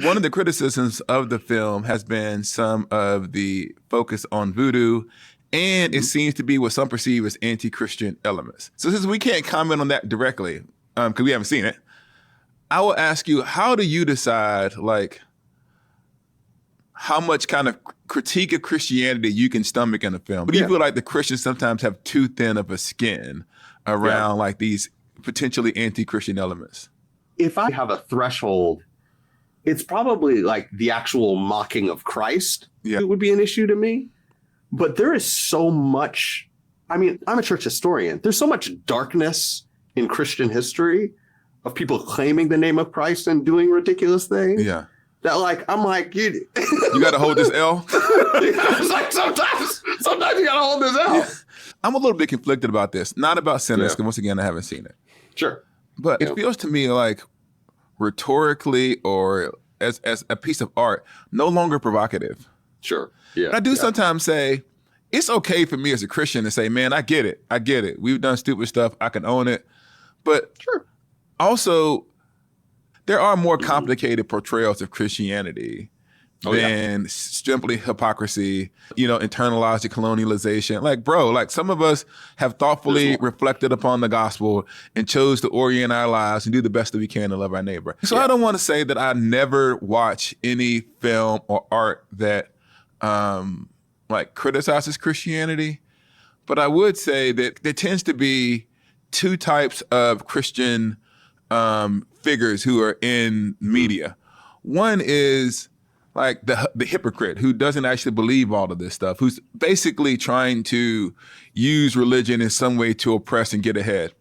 one of the criticisms of the film has been some of the focus on voodoo, and it seems to be what some perceive as anti-Christian elements. So since we can't comment on that directly, because we haven't seen it, I will ask you, how do you decide, like, how much kind of critique of Christianity you can stomach in a film? Do you feel like the Christians sometimes have too thin of a skin around like these potentially anti-Christian elements? If I have a threshold, it's probably like the actual mocking of Christ. It would be an issue to me. But there is so much, I mean, I'm a church historian. There's so much darkness in Christian history of people claiming the name of Christ and doing ridiculous things. Yeah. That like, I'm like, you got to hold this L? It's like sometimes you got to hold this L. Yeah. I'm a little bit conflicted about this. Not about Sinners, because once again, I haven't seen it. Sure. But it feels to me like rhetorically or as a piece of art, no longer provocative. Sure. Yeah. But I do sometimes say, it's okay for me as a Christian to say, man, I get it. We've done stupid stuff. I can own it. But also, there are more complicated portrayals of Christianity than simply hypocrisy, internalized colonialization. Like, bro, like some of us have thoughtfully reflected upon the gospel and chose to orient our lives and do the best that we can to love our neighbor. So I don't want to say that I never watch any film or art that like criticizes Christianity, but I would say that there tends to be two types of Christian figures who are in media. One is like the hypocrite who doesn't actually believe all of this stuff, who's basically trying to use religion in some way to oppress and get ahead.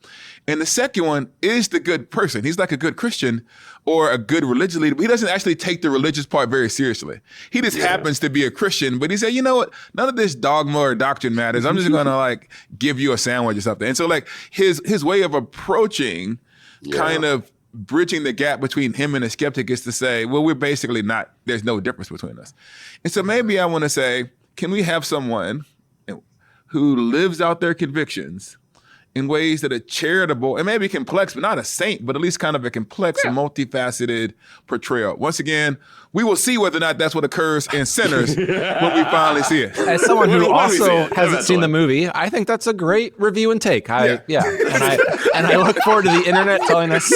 And the second one is the good person. He's like a good Christian or a good religious leader, but he doesn't actually take the religious part very seriously. He just happens to be a Christian, but he said, you know what? None of this dogma or doctrine matters. I'm just going to like give you a sandwich or something. And so like his way of approaching kind of bridging the gap between him and a skeptic is to say, well, we're basically not, there's no difference between us. And so maybe I want to say, can we have someone who lives out their convictions in ways that are charitable and maybe complex, but not a saint, but at least kind of a complex and multifaceted portrayal. Once again, we will see whether or not that's what occurs in Sinners when we finally see it. As someone who also hasn't seen the movie, I think that's a great review and take. And I look forward to the internet telling us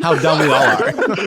how dumb we all are.